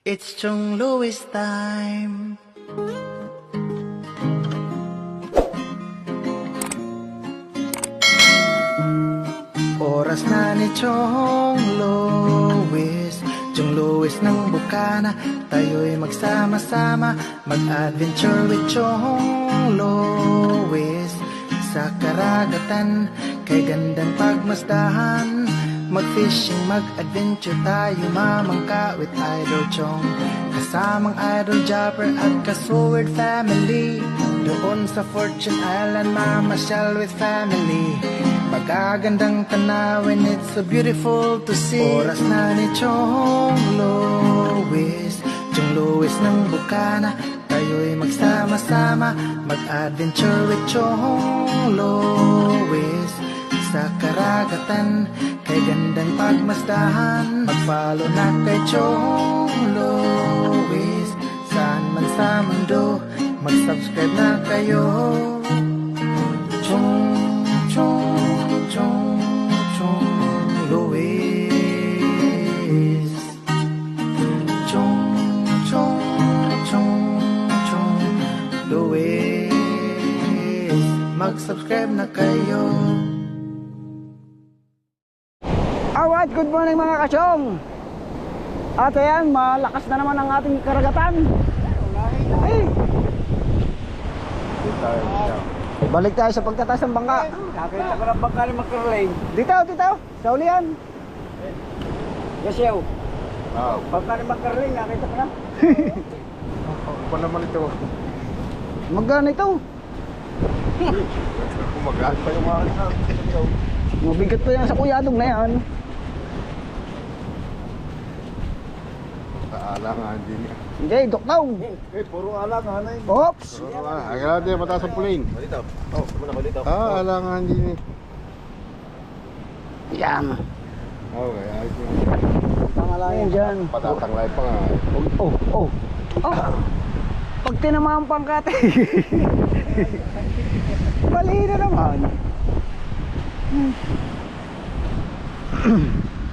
It's Chong Louis time. Oras na ni Chong Louis, Chong Louis ng Bukana. Tayo'y magsama-sama, mag-adventure with Chong Louis. Sa karagatan, kay gandang pagmasdahan, mag-fishing, mag-adventure tayo, mamangka with Idol Chong. Kasamang Idol Jobber at Kasword family. Doon sa Fortune Island, mamasyal with family. Pagkagandang tanawin, it's so beautiful to see. Oras na ni Chong Louis, Chong Louis ng Bukana. Tayo'y magsama-sama, mag-adventure with Chong Louis. Sa karagatan, kay gandang pagmasdahan, mag-follow na kay Chong Louis. Saan man sa mundo, mag-subscribe na kayo. Chong Louis. Chong Louis. Mag-subscribe na kayo. Alright, good morning mga kachong. At ayan, malakas na naman ang ating karagatan. Ay! Balik tayo sa pagtatas ng bangka. Nakita ko ng bangka ni McCarlane. Dito, sa ulihan. Yes, yo. Bangka ni McCarlane, nakita ko na. Pa naman ito. Magkano ito? Kumagaan pa yung mga ito. Mabigat pa yan sa kuyadog na yan. Alangan din niya. Okay, doktaw. Puro alangan na yun. Oops. Agad din, mataas ang puling. Malito. Oh, muna malito. Alangan din eh. Yan. Okay, ayos yun. Pangalayan dyan. Patatanglay pa nga. Oh. Pag tinamaan pangkate. Bali na naman.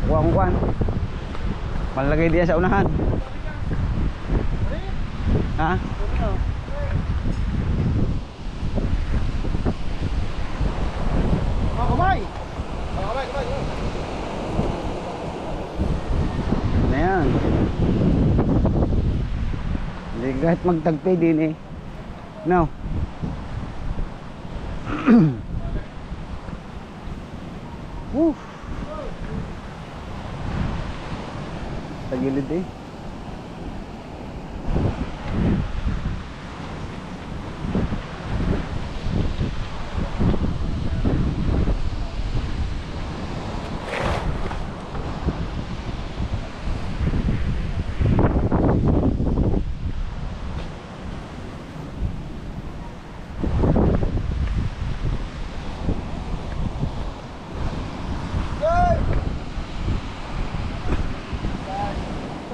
Kuwan. Malagay diya sa unahan. Ha? Kamay! Ano yan? Hindi kahit magtagpay din eh. No? Woo! Sa gilid eh.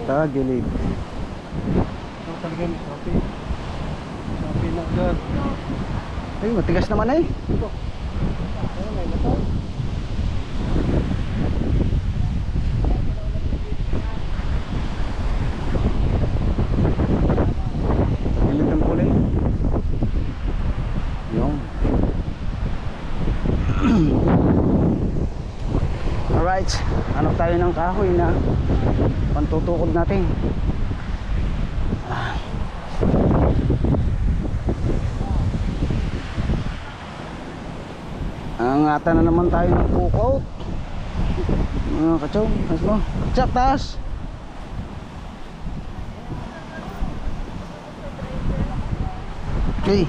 Sa gilid. Ay, matigas naman eh. Gilid ng kulay. Yung. Alright, hanap tayo ng kahoy na pantutukod natin. Angatan na naman tayo ng cook-out. Mga kachong, taas mo. Tsak, taas. Okay.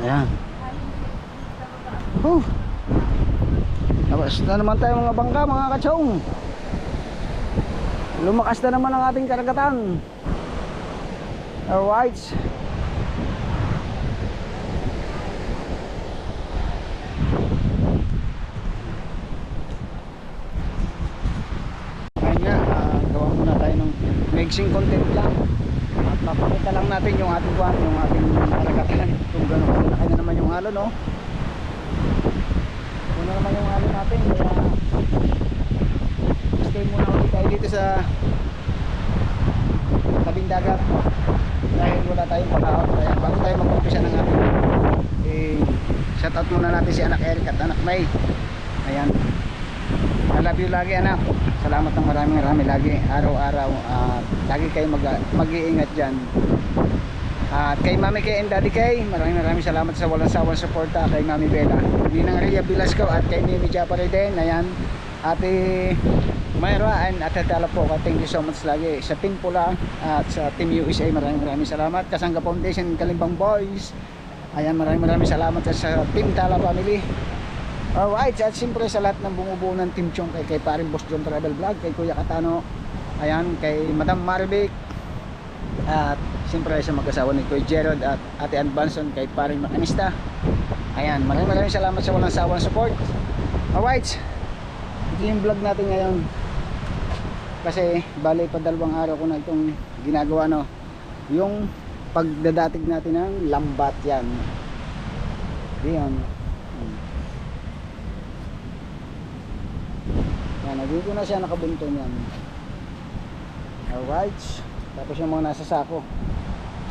Ayan. Labas na naman tayo mga bangka, mga kachong. Lumakas na naman ang ating karagatan. Alright. Ayun nga, gawa muna tayo ng mixing content lang. At papakita lang natin yung ating buwan, yung ating karagatan. Kung gano'n kalaki na naman yung halo, no? Kung naman yung halo natin, kaya stay muna ulit dito sa tabing dagat dahil wala tayong pag-out. Kaya bago tayo mag-umpisa ng ating shout out muna natin si anak Eric at anak May. Ayan, I love you lagi anak. Salamat ng marami lagi, araw-araw. Lagi kayo mag-iingat dyan. At kay Mami Kay and Daddy Kay, maraming salamat sa walang sawang suporta. Kay Mami Bella, Ninang Ria Velasco at kay Mimi Japare din. Ayan, Ate Myra and Ate Tala po, thank you so much lagi sa Team Pula at sa Team USA. Maraming salamat. Kasangga Foundation, Kalimbang Boys. Ayan, maraming salamat sa Team Tala Family. Alright, at siyempre sa lahat ng bumubuo ng Team Chong, kay paring Boss John Travel Vlog, kay Kuya Katano, ayan, kay Madam Marvic, at siyempre sa mag-asawa ni Kuya Gerald at Ate Ann Banson, kay paring Makanista. Ayan, maraming salamat sa walang sawang support. Alright, ito yung vlog natin ngayon. Kasi bali pa 2 araw ko na itong ginagawa, no, yung pagdadatig natin ng lambat. Yan, diyan. Yan, dito na siya nakabunton yan. Alright, tapos yung mga nasa sako.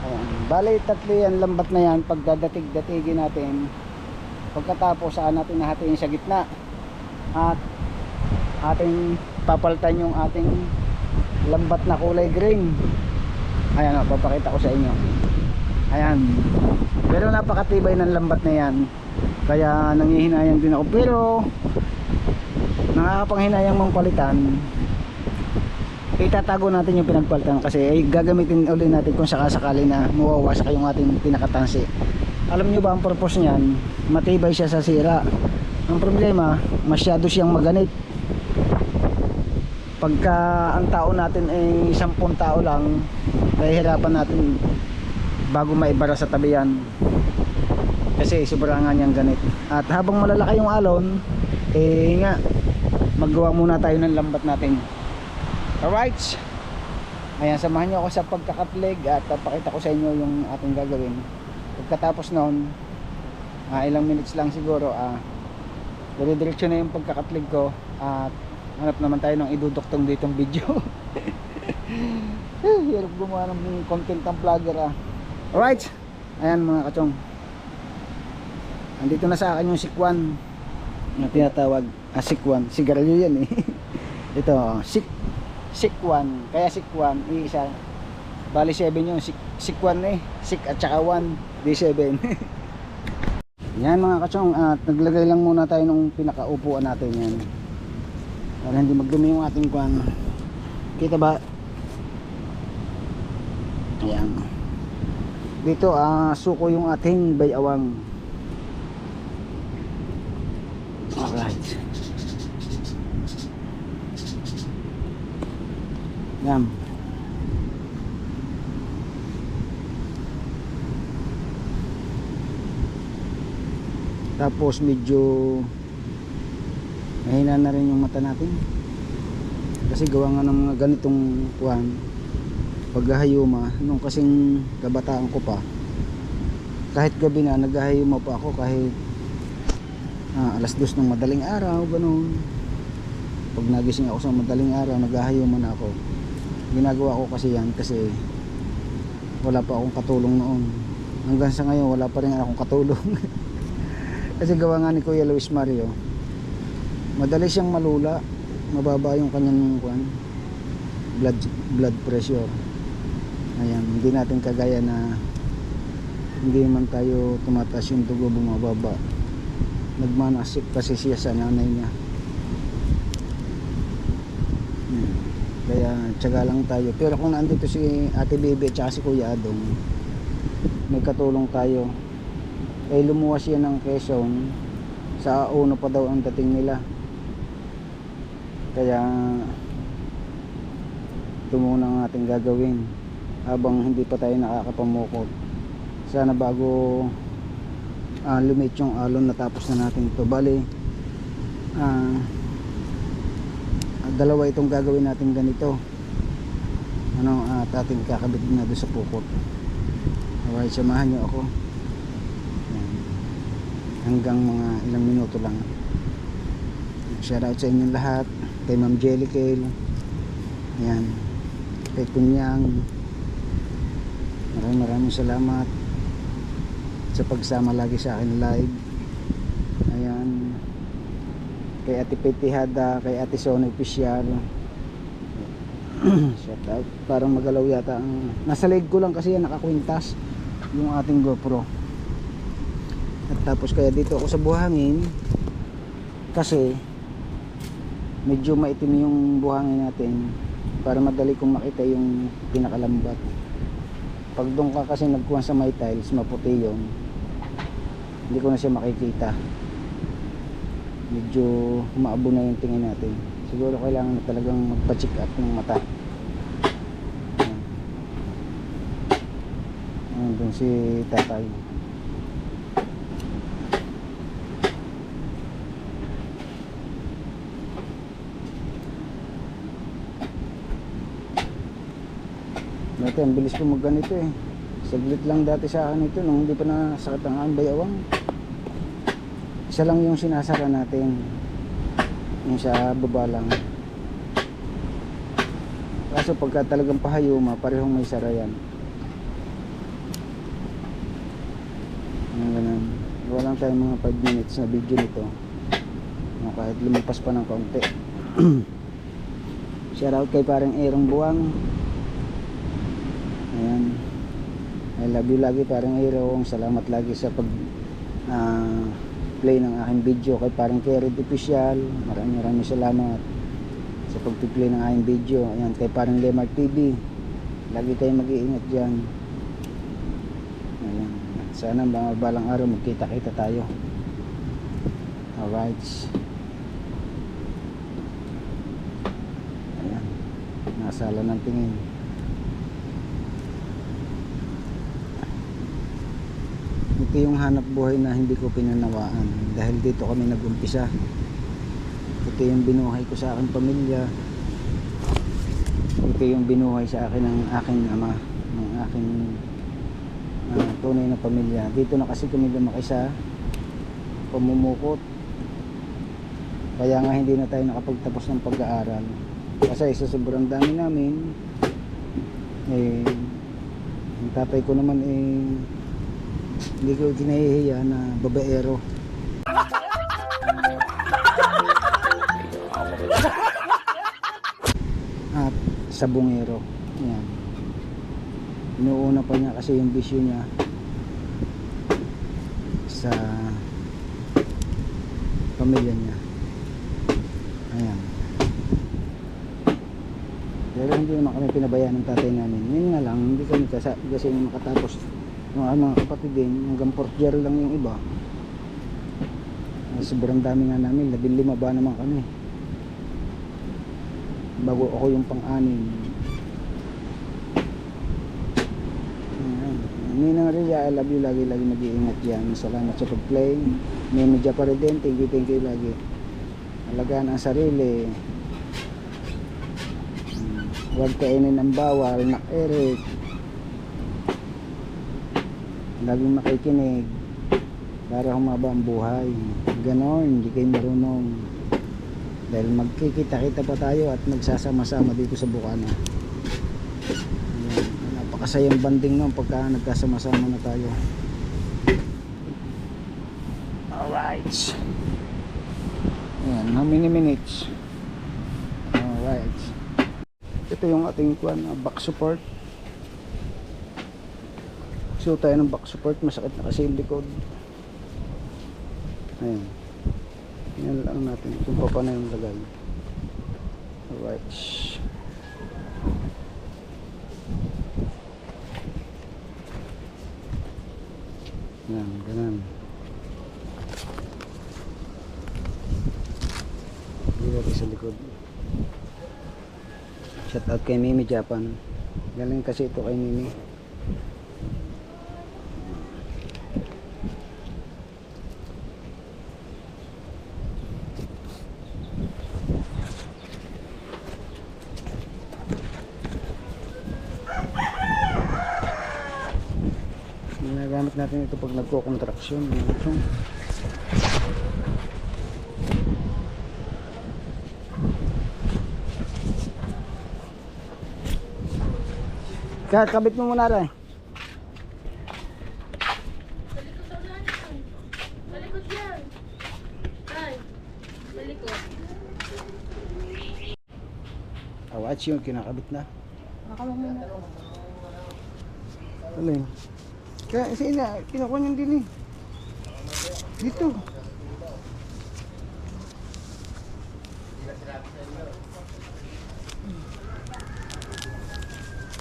Ayan, bali 3 yan lambat na yan. Pagdadatig-datigin natin, pagkatapos saan natin nahatiin sa gitna at ating papalitan yung ating lambat na kulay green. Ayan o, papakita ko sa inyo. Ayan, pero napakatibay ng lambat na yan, kaya nangihinayang din ako. Pero nakakapanghinayang mong palitan, itatago natin yung pinagpalitan kasi ay gagamitin ulit natin kung sakasakali na mawawasak yung ating pinakatansi. Alam nyo ba ang purpose niyan? Matibay siya sa sira. Ang problema, masyado siyang maganit. Pagka ang tao natin ay 10 tao lang, nahihirapan natin bago maibara sa tabi yan kasi sobrang nga niyang ganit. At habang malalaki yung alon, nga maggawa muna tayo ng lambat natin. Alright, ayan, samahan nyo ako sa pagkakatlig at papakita ko sa inyo yung ating gagawin. Pagkatapos noon, ilang minutes lang siguro, dire-diretso na yung pagkakatlig ko at hanap naman tayo ng iduduktong ditong video. Hirap gumawa ng content ng vlogger. Alright, ayan mga kachong, andito na sa akin yung sikwan na tinatawag, sikwan, sigarilyo yan eh. Ito, sikwan, kaya sikwan, isa, bali 7 yung sikwan eh, sik at saka 1, di 7. Yan mga kachong, at naglagay lang muna tayo ng pinakaupuan natin yan para hindi magdumi yung ating kwan. Kita ba? Ayan, dito suko yung ating bayawang. Alright, yan. Tapos medyo mahina na rin yung mata natin kasi gawa nga ng mga ganitong kuwan paghahayuma. Nung kasing kabataan ko pa, kahit gabi na naghahayuma pa ako, kahit alas 2 ng madaling araw, ganun. Pag nagising ako sa madaling araw, naghahayuma na ako. Ginagawa ko kasi yan kasi wala pa akong katulong noon. Hanggang sa ngayon wala pa rin akong katulong. Kasi gawa nga ni Kuya Luis Mario, madali siyang malula, mababa yung kanyang blood pressure. Ayan, hindi natin kagaya na hindi man tayo tumataas yung dugo, bumababa. Nagmanasip kasi siya sa nanay niya. Kaya tiyaga lang tayo. Pero kung nandito si Ate Bibi at si Kuya Adong, may katulong tayo. Eh lumuwas siya ng Quezon, sa uno pa daw ang dating nila. Kaya ito muna ang ating gagawin habang hindi pa tayo nakakapamukot. Sana bago lumit yung alon, natapos na natin ito. Bali dalawa itong gagawin natin ganito, at ating kakabit na doon sa pukot. Alright, samahan nyo ako hanggang mga ilang minuto lang. Shout out sa inyong lahat, kay Ma'am Jelly Kale, Ayan, kay Kunyang, maraming salamat sa pagsama lagi sa akin live. Ayan, kay Ate Petihada, kay Ate Sony Official. Shout out. Parang magalaw yata ang nasa leg ko lang kasi yan, nakakwintas yung ating GoPro. At tapos kaya dito ako sa buhangin kasi medyo maitim yung buhangin natin para madali kong makita yung pinakalambat. Pag doon ka kasi nagkuhan sa may tiles, maputi yun, hindi ko na siya makikita, medyo maabo na yung tingin natin. Siguro kailangan na talagang magpa-check up ng mata. Ayan, doon si tatay. Dati ang bilis ko magganito eh. Saglit lang dati sa akin ito nung hindi pa nasakit ang aking bayawang. Isa lang yung sinasara natin, yung sa baba lang. Kaso pagka talagang pahayuma, parehong may sara yan. Ganun. Gawa lang tayo mga 5 minutes na video nito, kahit lumipas pa ng kaunti. Shoutout kay parang Erong Buwang. Ayan, I love you lagi parang Erong. Salamat lagi sa pag play ng aking video. Kay parang Kered Official, maraming salamat sa pag-play ng aking video. Ayan, kay parang Lemar TV, lagi kayo mag-iingat dyan. Ayan, sana balang araw magkita-kita tayo. Alright, ayan, nasala ng tingin. Ito yung hanap buhay na hindi ko pinanawaan dahil dito kami nag-umpisa. Ito yung binuhay ko sa aking pamilya. Ito yung binuhay sa akin ng aking ama, ng aking tunay na pamilya. Dito na kasi kami lumaki sa pamumukot. Kaya nga hindi na tayo nakapagtapos ng pag-aaral. Kasi sa sobrang dami namin, yung tatay ko naman hindi ko kinahihiya na babaero. At sabungero. Yan. Inuuna pa niya kasi yung bisyo niya sa pamilya niya. Ayan. Pero hindi naman kami pinabayaan ng tatay namin. Yun nga lang, hindi kami kasi makatapos. Yung mga kapatid din, hanggang 4th year lang yung iba. Sobrang dami nga namin, 15 ba naman kami bago ako yung pang-anim. Ninang Ria, I love you lagi mag-iingat yan. Salamat sa pag-play. May media pa rin din, thank you lagi. Alagaan ang sarili, huwag kainin ang bawal. Nak Eric, laging makikinig para humaba ang buhay. Ganon, hindi kayo marunong. Dahil magkikita-kita pa tayo at magsasama-sama dito sa Bukana. Napakasayang banding nun pagka nagkasama-sama na tayo. Alright. Ayan, how many minutes? Alright. Ito yung ating back support. So tayo ng back support, masakit na kasi yung likod. Ayan, yan lang natin kung paano yung lagay. Alright, yan, ganun. Dito sa likod. Shout out kay Mimi Japan, galing kasi ito kay Mimi. Ginagamit natin ito pag nagko-contraction. Kabit mo muna rin. Malikot yan. Ay, malikot. Watch yung kinakabit na. Nakawang mo na. Alin? Kaya kinukuha niyan din eh. Dito.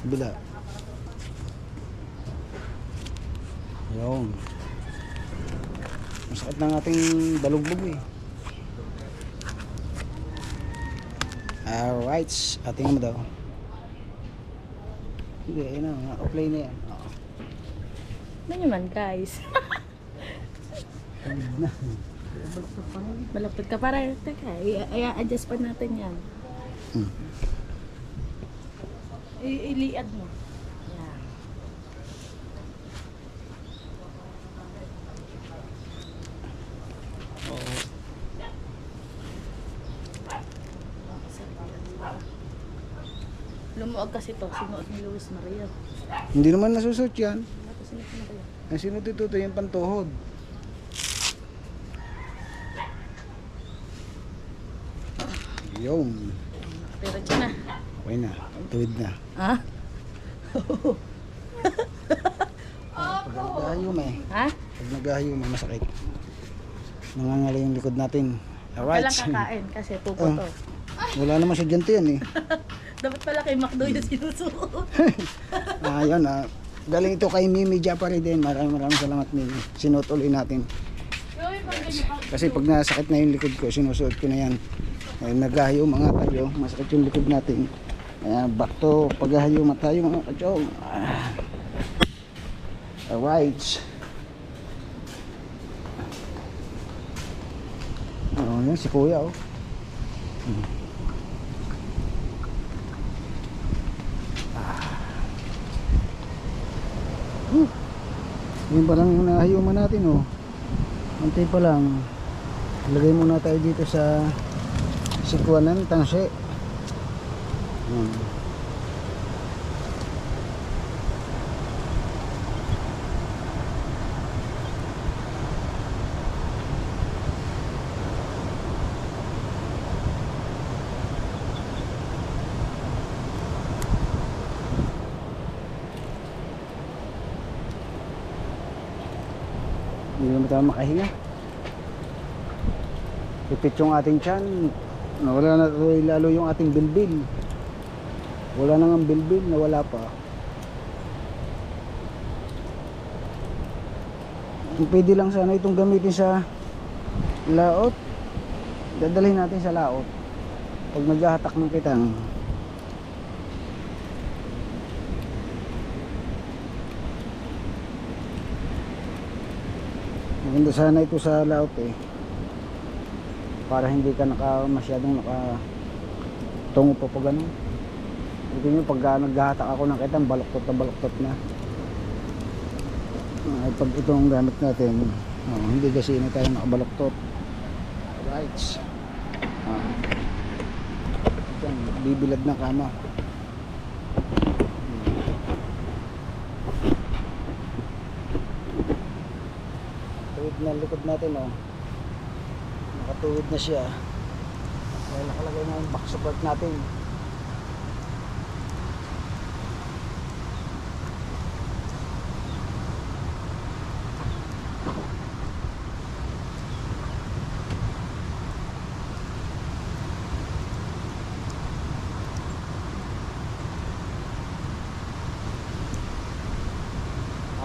Bila. Ayun. Masakit ng ating balugbog eh. Alright. Ating mo daw. Hindi, ayun na. Naka-play na yan. Oo. Ano naman guys? Balaptod ka para. Teka, i-adjust pa natin yan. Hmm. Iliad mo. Yan. Lumuwag kasi to, sinuot ni Luis Maria. Hindi naman nasusot yan. Tapos sinuot mo kaya. Ang sinutututo yung pantuhod. Yung. Pero dyan na. Okay na. Tuwid na. Ha? Pag nagahayom eh. Ha? Pag nagahayom masakit. Nangangalay yung likod natin. Alright. Walang kakain kasi pupo Oh. to. Wala naman sa dyan yan eh. Dapat pala kay Macdo yung sinusuot. Ayun galing ito kay Mimi Japari din. Maraming salamat Mimi. Sinuot ulit natin. Kasi pag nasakit na yung likod ko, sinusuot ko na yan. Nagahayom mga tayo. Masakit yung likod natin. Back to paghahayom tayo mga kachong. Alright. Yan si kuya oh. Yun pa lang yung nahayuman natin oh. Antay pa lang. Lagay muna tayo dito sa sikwanan tangse. Hindi naman tayo makahinga. Ipit yung ating tiyan. Nawala na lalo yung ating bilbil. Wala na nga bilbil, nawala pa. Pwede lang sana itong gamitin sa laot. Dadalhin natin sa laot. Pag naghahatak ng kitang. Maganda sana ito sa laot eh. Para hindi ka masyadong tungo pa pag ano. Ito nyo pag naghahatak ako ng kitang baluktot na. Pag itong gamit natin hindi kasi na tayo nakabaluktot. Right. Bibilad na kama. Tuwid na likod natin oh. Nakatuwid na siya. Kaya nakalagay na yung back support natin.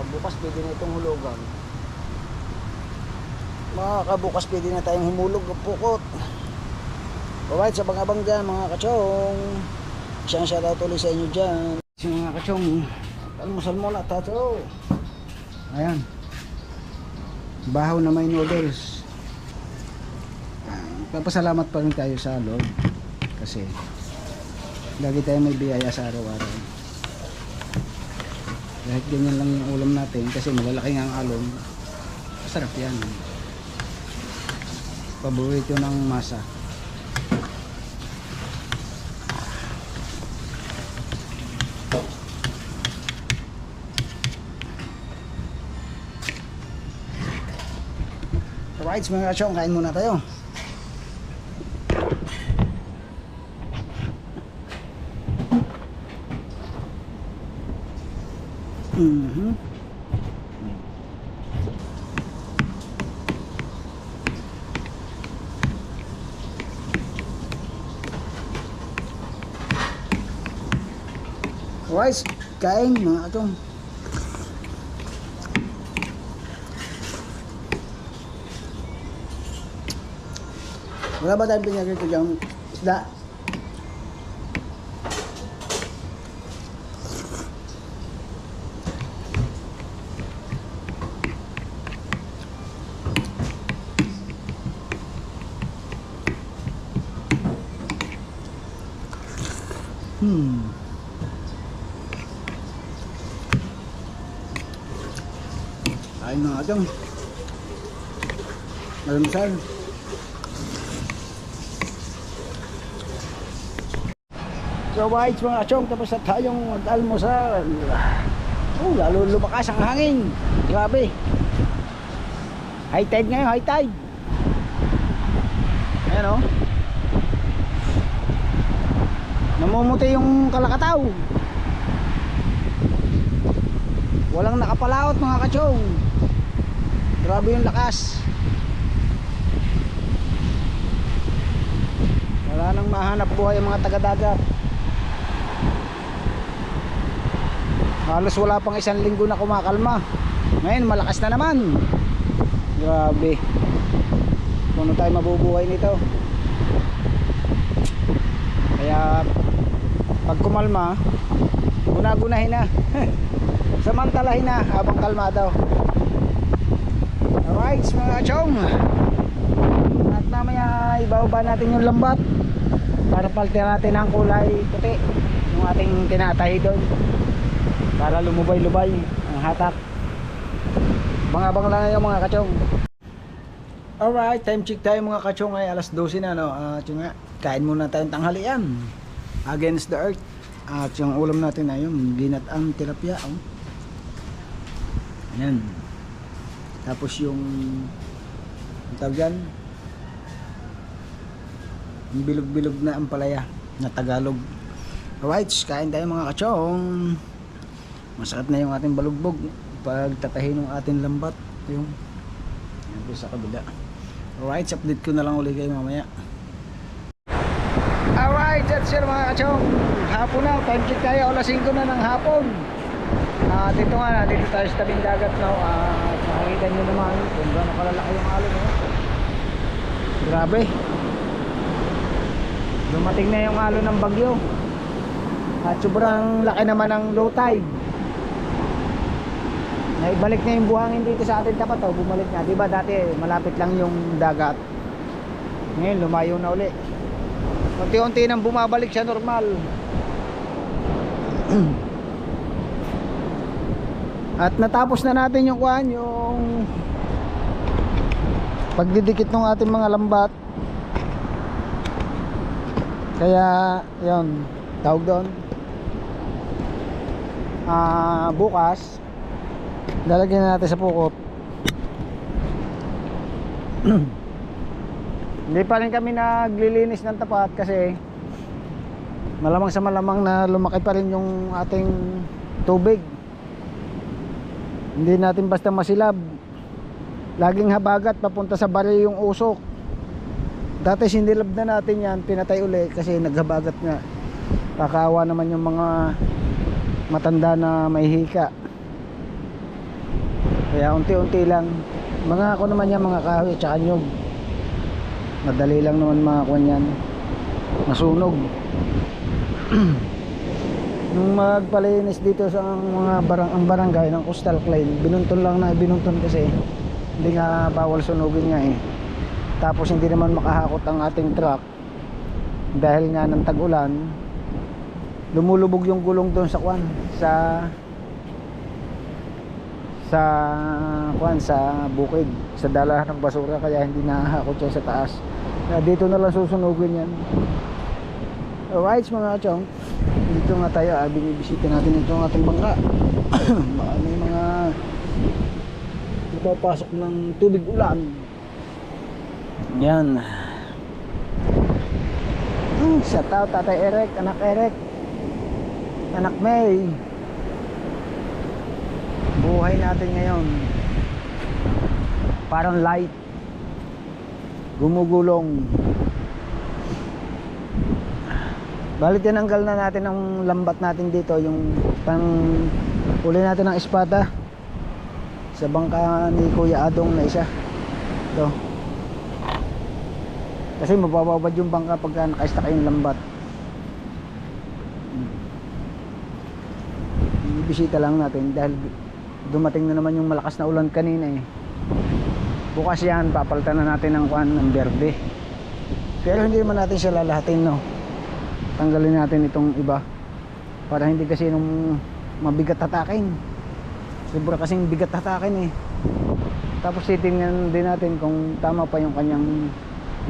Bukas pwede na itong hulugan. Kabukas pwede na tayong humulog ng pukot. Alright, sa bangabang dyan mga kachong. Isang shoutout ulit sa inyo dyan. Sa mga kachong, almusal muna tato. Ayan. Bahaw na may noodles. Papasalamat pa rin tayo sa Lord. Kasi lagi tayo may biyaya sa araw-araw. Kahit ganyan lang yung ulam natin kasi malalaki nga ang alon, masarap yan. Paborito ng masa. Alright mga kachong, kain muna tayo. Alright, kain mga kachong. Wala ba tayong pinagay ko dyan isda? Kain na nga dyan. Malamsal. So whites mga chong, tapos na tayong mag-almusal. Lalo lumakas ang hangin. Grabe. High tide ngayon, high tide. Ayan o. Namumuti yung Kalakataw. Walang nakapalaot mga kachong. Grabe yung lakas. Wala nang mahanap buhay ang mga taga-dagat. Halos wala pang 1 linggo na kumakalma. Ngayon malakas na naman. Grabe. Kung tayo mabubuhay nito. Kaya pag kumalma, guna-gunahin na. Samantalahin na habang kalmado. Alright mga chong. At mamaya ibaba natin yung lambat para paltihan natin ang kulay puti yung ating tinatahi doon, para lumubay-lubay ang hatak. Bang-abang lang yung mga kachong. Alright, time check tayo mga kachong. Ay alas 12 na no. At yung nga, kain muna tayong tanghalian against the earth. At yung ulam natin ay yung ginatang tilapia. Ayan. Tapos yung tawag yan, yung bilog-bilog na ampalaya na Tagalog. Alright, kain tayo mga kachong. Masakit na yung ating balugbog pag tatahin ng ating lambat. Yung sa kabila. Alright, update ko na lang ulit kayo mamaya. Alright, that's it mga kachong. Hapon na, time check tayo. Alas 5 na ng hapon. Dito nga na, dito tayo sa tabing dagat na. Makikita nyo naman kung gaano kalalaki yung alon. Grabe. Dumating na yung alon ng bagyo. At sobrang laki naman ng low tide. Naibalik na yung buhangin dito sa ating tapat. Bumalik na, diba dati malapit lang yung dagat. Ngayon lumayo na uli. Unti-unti nang bumabalik siya normal. At natapos na natin yung kuhan, yung pagdidikit ng ating mga lambat. Kaya yun, tawag doon, bukas lalagyan na natin sa pukot. Hindi pa rin kami naglilinis ng tapat kasi malamang sa malamang na lumaki pa rin yung ating tubig. Hindi natin basta masilab. Laging habagat papunta sa bari yung usok. Dati sinilab na natin yan, pinatay uli kasi naghabagat nga. Kakaawa naman yung mga matanda na may hika. Kaya unti-unti lang. Mga ako naman yan, mga kahoy at saka nyug. Madali lang naman mga kuwan yan, masunog. Nung magpalinis dito sa mga ang barangay ng Coastal Plain, binunton lang na binunton kasi hindi nga bawal sunugin nga eh. Tapos hindi naman makahakot ang ating truck dahil nga ng tag-ulan. Lumulubog yung gulong doon sa kwan, sa bukid, sa dala ng basura, kaya hindi nakahakot siya sa taas. Kaya dito na lang susunugin yan. Alright mga chong, dito nga tayo, binibisita natin ito ang ating bangka. Baka may mga napapasok ng tubig ulan. Yan. Shout out Tatay Eric, Anak May. Buhay natin ngayon parang light, gumugulong. Bali tinanggal na natin ang lambat natin dito, yung pang uli natin ng espada sa bangka ni Kuya Adong na isa. Ito. Kasi mabababad yung bangka pagka naka-stack yung lambat. Ibisita lang natin dahil dumating na naman yung malakas na ulan kanina eh. Bukas yan, papalitan na natin ng berde. Pero hindi naman natin siya lalahatin, no. Tanggalin natin itong iba para hindi kasi nung mabigat hatakin. Sobra kasing bigat hatakin eh. Tapos titingnan din natin kung tama pa yung kanyang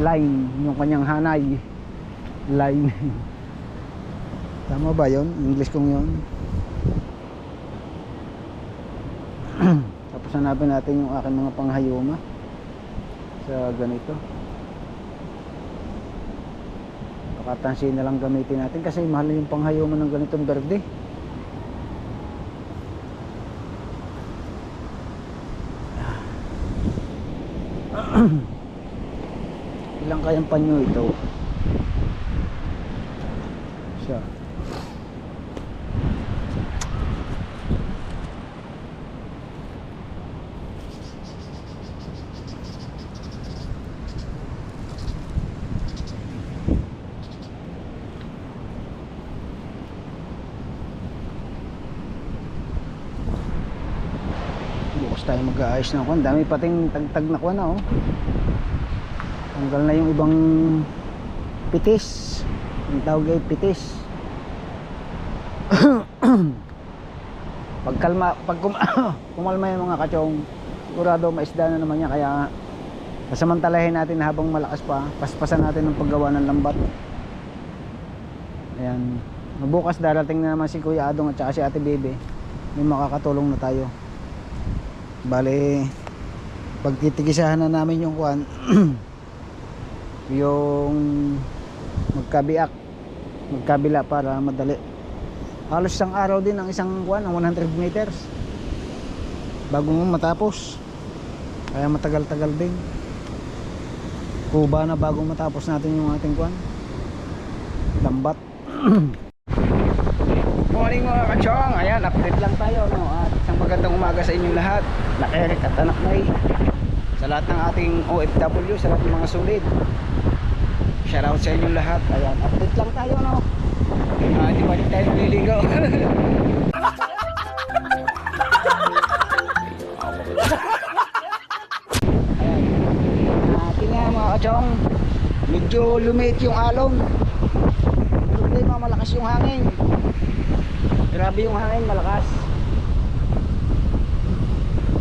line, yung kanyang hanay line. Tama ba yon? English kong yon. Tapos hanapin natin yung aking mga panghayuma sa ganito. Katansin na lang gamitin natin kasi mahal yung panghayuma ng ganitong berde. Ilang kayang panyo ito? Siya. Bukas tayo mag-aayos na kwan. Dami pating tagtag na kwan na oh. Tanggal na yung ibang pitis. Ang tawag ay pitis. Pag kumalma yung mga kachong, sigurado maisda na naman yan. Kaya pasamantalahin natin habang malakas pa. Paspasan natin ang paggawa ng lambat. Ayan. Bukas darating na naman si Kuya Adong at saka si Ate Bebe. May makakatulong na tayo. Bale, pagtitigisahan na namin yung kuan yung magkabila para madali. Halos isang araw din ang isang kuan, ang 100 meters bago mo matapos. Kaya matagal-tagal din. Kuba na bago matapos natin yung ating kuan lambat. Morning mga kachong, ayan, update lang tayo, no? At isang magandang umaga sa inyong lahat, Anak Eric at Anak May, sa lahat ng ating OFW, sa lahat ng mga sulit. Shoutout sa inyong lahat. Ayan, update lang tayo, no? Hindi pa rin tayo naliligo. Ayan, tingnan mga kachong, medyo lumit yung alon. Problema, malakas yung hangin. Grabe yung hangin, malakas.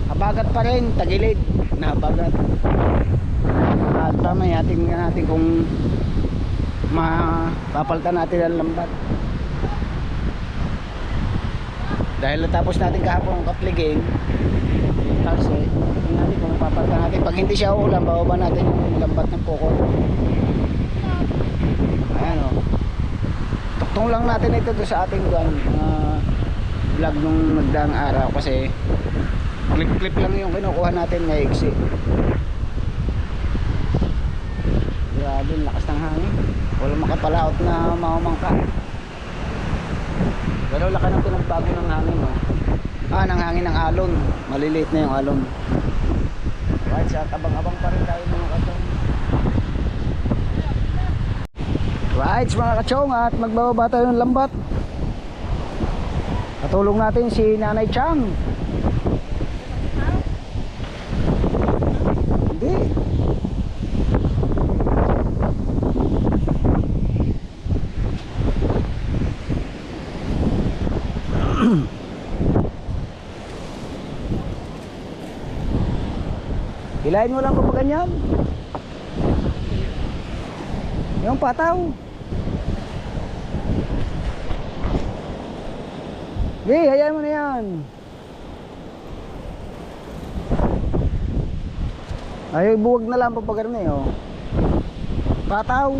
Habagat pa rin, tagilid na habagat. At mamaya tingnan natin kung mapapalitan natin ang lambat. Dahil natapos natin kahapon ang kapligin kasi tingnan natin kung mapapalitan natin. Pag hindi siya uulan, bababa natin yung lambat ng pukol. Ayan o. Tuktong lang natin ito sa ating vlog nung nagdaang araw kasi clip lang yung kinukuha natin na iksi. Grabe, lakas ng hangin. Walang makapalaot na mamamangka. Pero laki ng pinagbago ng hangin, no? Ng hangin ng alon. Maliliit na yung alon. Right, sa abang-abang pa rin tayo mga kachong. Right, mga kachong, at magbababa tayo ng lambat. Katulong natin si Nanay Chang. Hindi. Hilahin mo lang kung ganyan. Yung pataw. Hayaan mo na yan. Ay, buwag na lang pag ganun eh, oh. Pataw.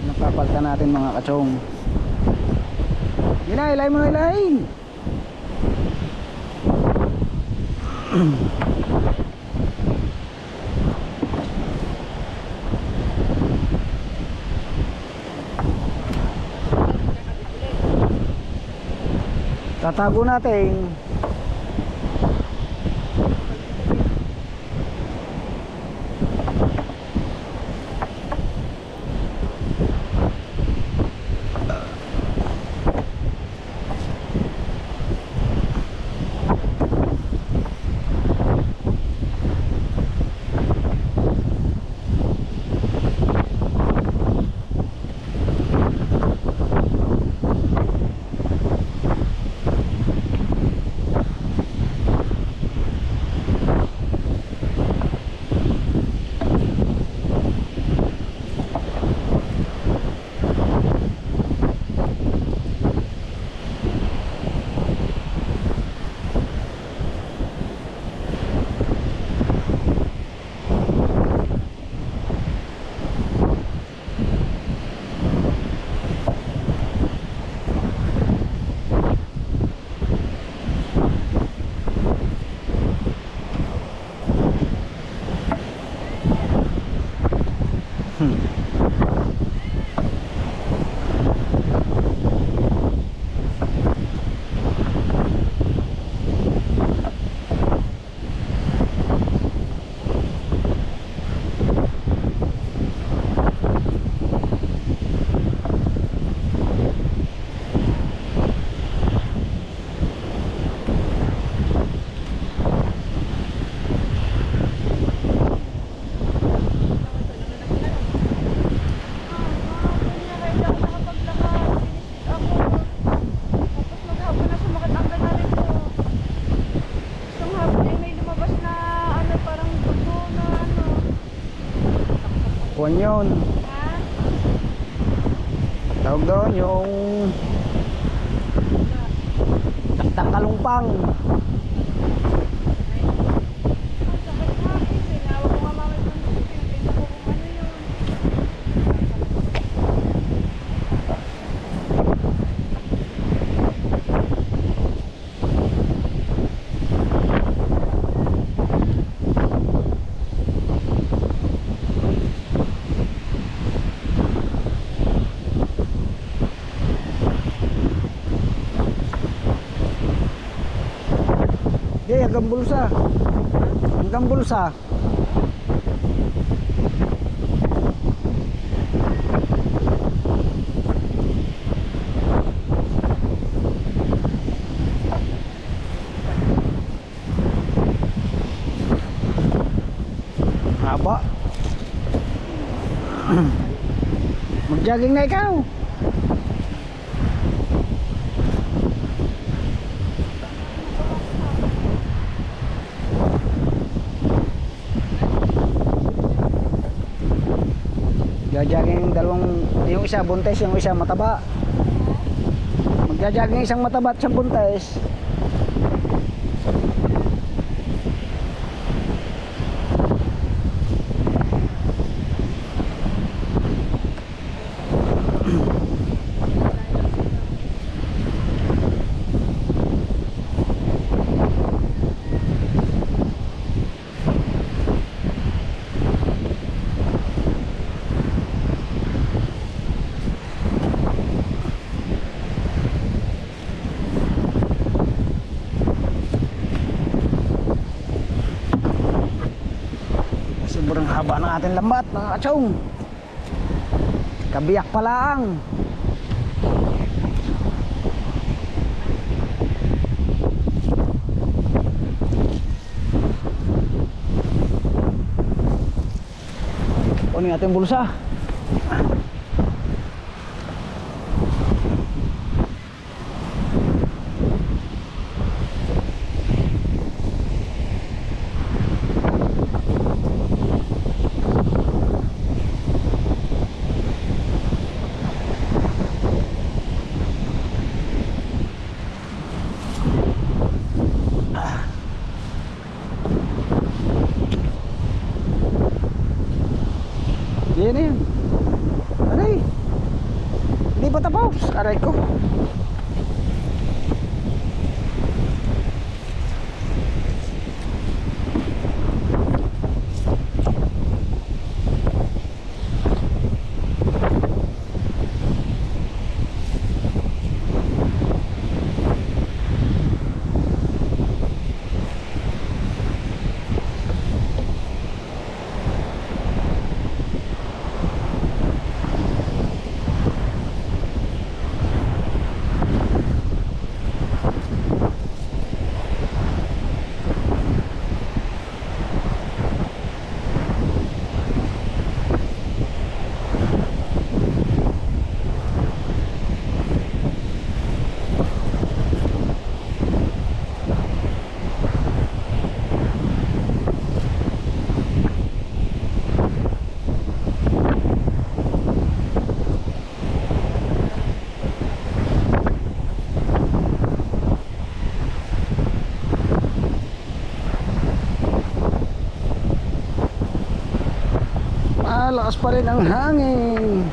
Napapalta natin mga kachong. Ilay mo na ilay. Tatago natin. Kuwan yun. Tawag doon yung takdang kalumpang. Okay, hanggang bulsa. Hanggang bulsa. Haba. Mag-jogging na ikaw. Magja-jogging yung isa buntes, yung isa mataba. Magja-jogging isang mataba at isang buntes. Sobrang haba ng ating lambat mga kachong. Kabiyak pa lang. Kunin natin bulsa. aray ko. Lakas pa rin ang hangin.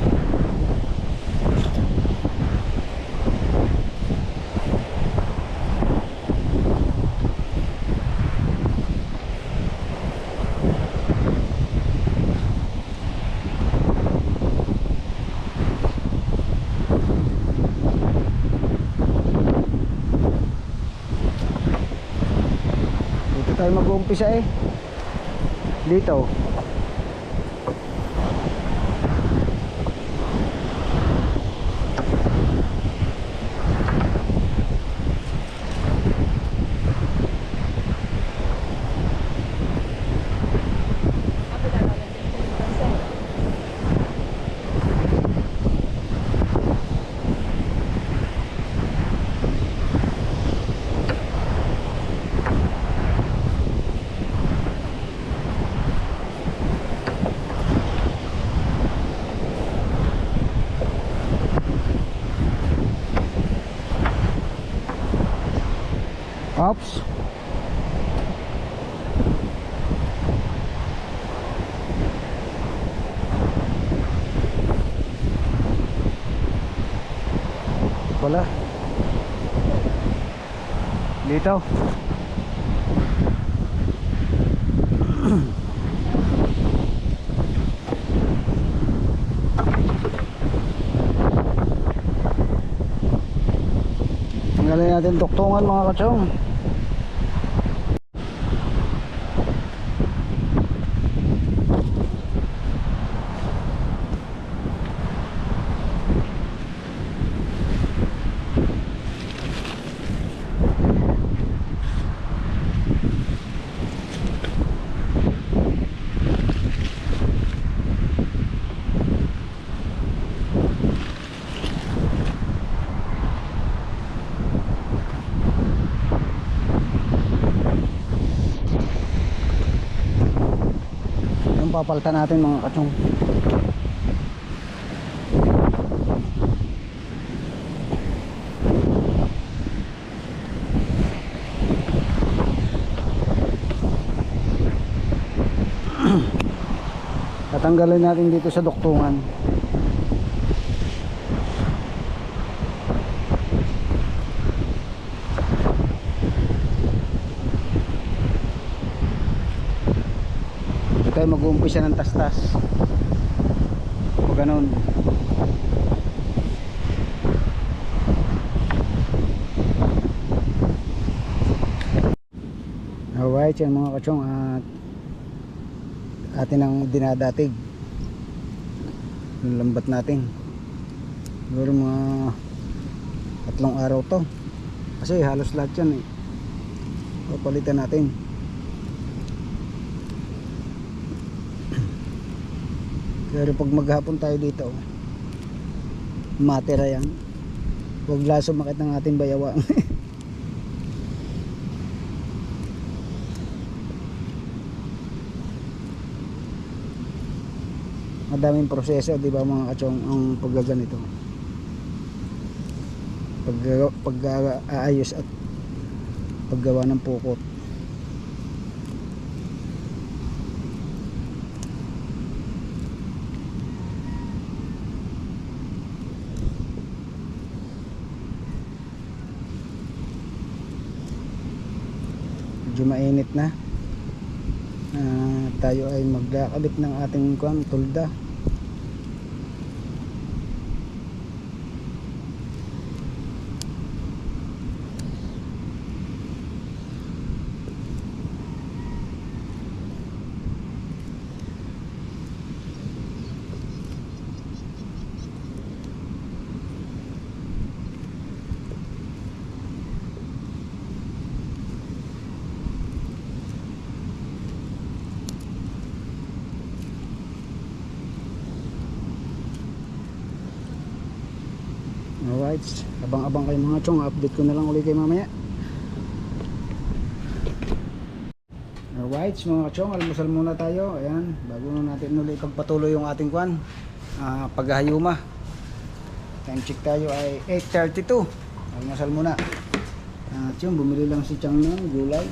Dito tayo mag-uumpisa eh. Dito. Oops. Wala. Dito. Tanggalin natin tuktungan mga kachong. Papalitan natin mga kachong. Tatanggalin natin dito sa duktungan. Tayo mag-uumpisa ng tastas o ganun. Alright yan mga kachong, at atin ang dinadatig yung lambat natin. Siguro mga 3 araw to kasi halos lahat yan eh. Papalitan natin. Pero pag maghapon tayo dito, matira yan. Huwag laso makit ng ating bayawang. Madaming proseso, di ba mga kachong, ang paggaganito. Pag-aayos at paggawa ng pukot. medyo mainit na. Tayo ay magkakabit ng ating tulda. Alright, abang-abang kayo mga chong, update ko na lang ulit kayo mamaya. Alright mga chong, almusal muna tayo. Ayan, bago na natin ulit pagpatuloy yung ating paghahayuma. Time check tayo ay 8:32. Almusal muna. At yun, bumili lang si Chang ng gulay.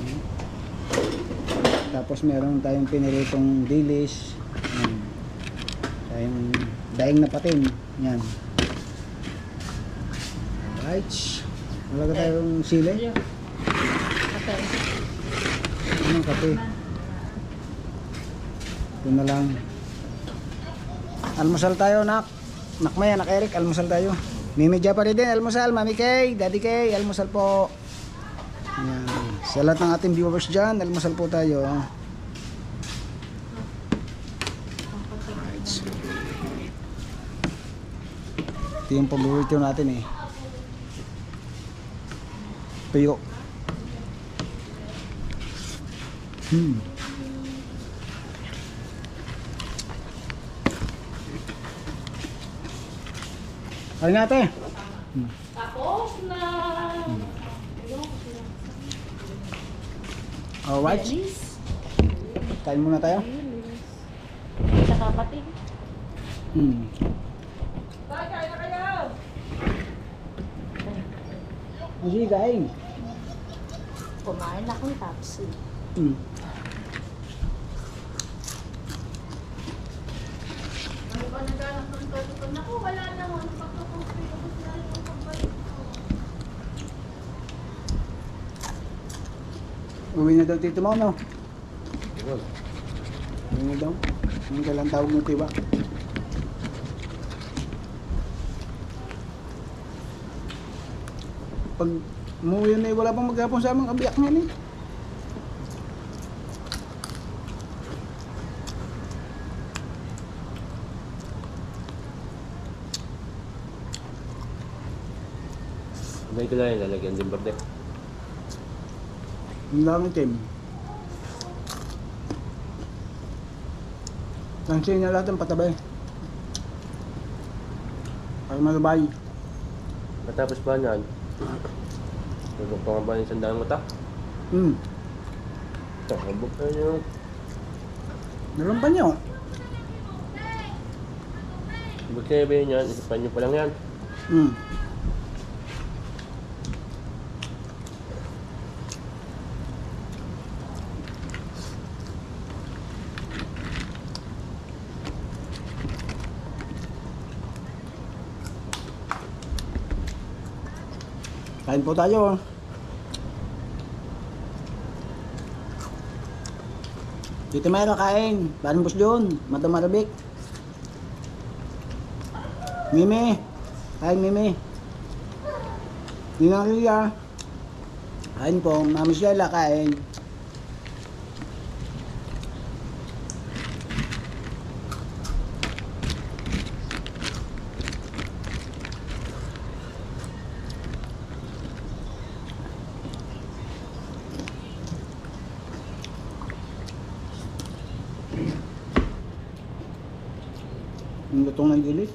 Ayan. Tapos meron tayong piniritong dilis. Ayan. Tayong daing na patin. Ayan. Alright, wala ka tayong sili? Okay. Anong kape? Ito na lang. Almusal tayo, nak. Nakmay, anak Eric, almusal tayo. Mimi Japari din, almusal. Mami Kay, Daddy Kay, almusal po. Ayan. Sa lahat ng ating viewers dyan, almusal po tayo. Alright. Ito yung paborito natin eh. Tuyo. Ay natin. Tapos na. Alright. Linis. Kain muna tayo. Sa kapatid. Sige, kain. Kumain akong tapsi. Ano ba naghanap ng toto? Naku, wala naman. Uwi na daw tito mo, no? Uwi na daw. Ang kailang tawag mo, tiba? Pag umuwi na wala pang maghapon sa aming kabiyak ngayon eh. May ito lang yung lalagyan din berde. Ang daming team. Lansin niya lahat ng patabay. Para malabay. Matapos pa niyan, tulog pa nga ba yung sandaan mo ta? Takabok na nyo. Meron pa niyo. Ibig sabihin yan, isipan nyo pa lang yan. Kain po tayo. Dito mayroon kain. Paano bus doon? Mata Marabik. Mimi. Kain Mimi. Ninang Ria. Kain po. Mami Sheila kain. Yung lutong ng dilis.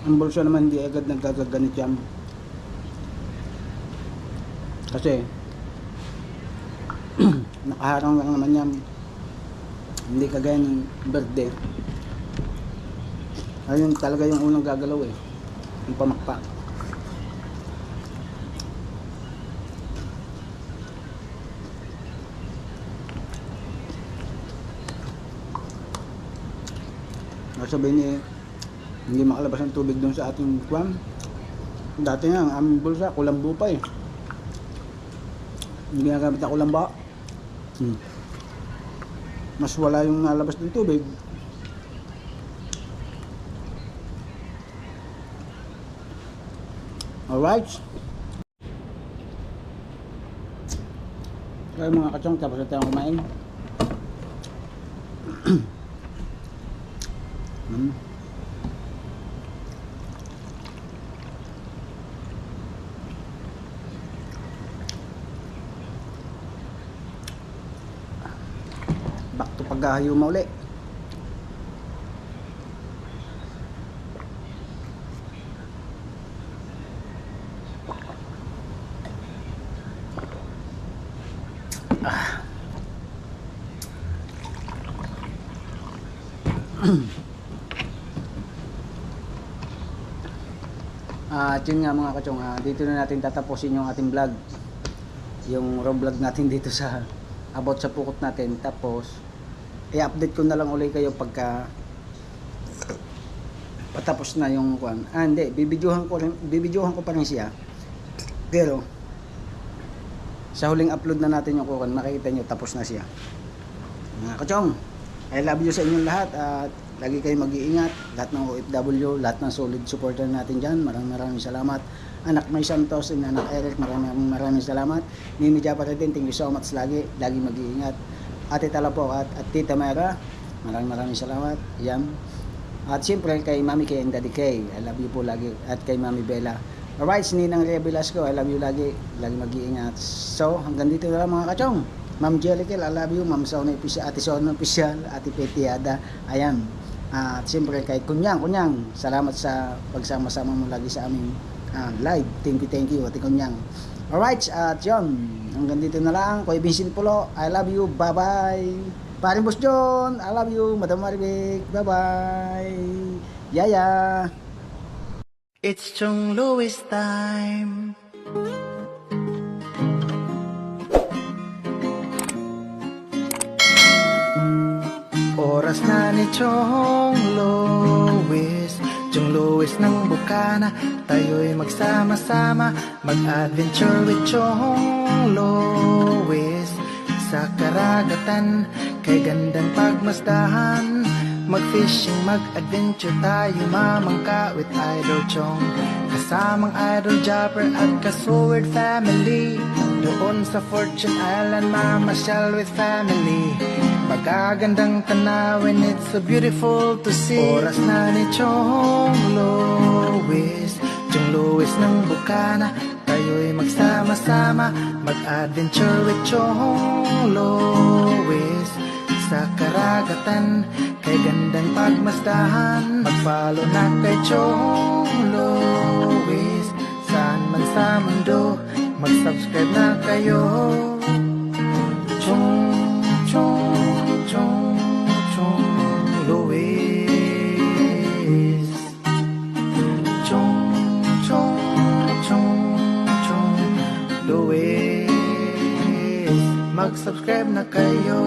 Ang bulsa naman hindi agad nagkakaganit yan. Kasi nakaharang lang naman yan. Hindi kagaya ng birthday. Ayun talaga yung unang gagalaw eh. Yung pamakpak. Sabihin niya, hindi makalabas ng tubig doon sa ating kwan. Dati nga, ang aming bulsa, kulambo pa eh. Hindi ginagamit na kulambo. Mas wala yung nalabas ng tubig. Alright. Kaya mga kachong, tapos na tayong kumain. Back to paghahayuma uli. At yun nga mga kachong, dito na natin tatapusin yung ating vlog, yung raw vlog natin dito sa about sa pukot natin. Tapos i-update ko na lang ulit kayo pagka patapos na yung kwan. Hindi, bibidyohan ko pa rin siya, pero sa huling upload na natin yung kwan, makikita nyo tapos na siya. Mga kachong, I love you sa inyong lahat at lagi kayo mag-iingat, lahat ng OFW, lahat ng solid supporter natin dyan. Maraming salamat. Anak May Santos and Anak Eric, maraming salamat. Nini Japar din, thank you so much lagi mag-iingat. Ate Talapok at Tita Mera, maraming salamat. Yan. At siyempre kay Mami Kay and Daddy Kay, I love you po lagi. At kay Mami Bella. Alright, Ninang Rhea Velasco, I love you lagi mag-iingat. So, hanggang dito na lang mga kachong. Ma'am Jellicle, I love you. Ma'am Sona Official, Ate Sona Official, Ate Petiada, ayan. At siyempre kay Kunyang, salamat sa pagsama-sama mo lagi sa aming live. Thank you, Ate Kunyang. Alright, at yun, hanggang dito na lang. Kuya Vincent Pulo, I love you, bye-bye. Paring Boss John, I love you. Madam Maribik, bye-bye. Yaya. It's Chong Louis time. Oras na ni Chong Louis, Chong Louis ng Bukana. Tayo'y magsama-sama, mag-adventure with Chong Louis. Sa karagatan, kay gandang pagmasdahan, mag-fishing, mag-adventure tayo, mamangka with Idol Chong. Kasamang Idol Japper at Kasword family, doon sa Fortune Island, mamasyal with family. Magagandang tanawin, it's so beautiful to see. Oras na ni Chong Louis, Chong Louis ng Bukana. Tayo'y magsama-sama, mag-adventure with Chong Louis. Sa karagatan, kay gandang pagmasdahan, mag-follow na kay Chong Louis. Saan man sa mundo, mag-subscribe na kayo. Chong Louis. Chong Louis. Mag-subscribe na kayo.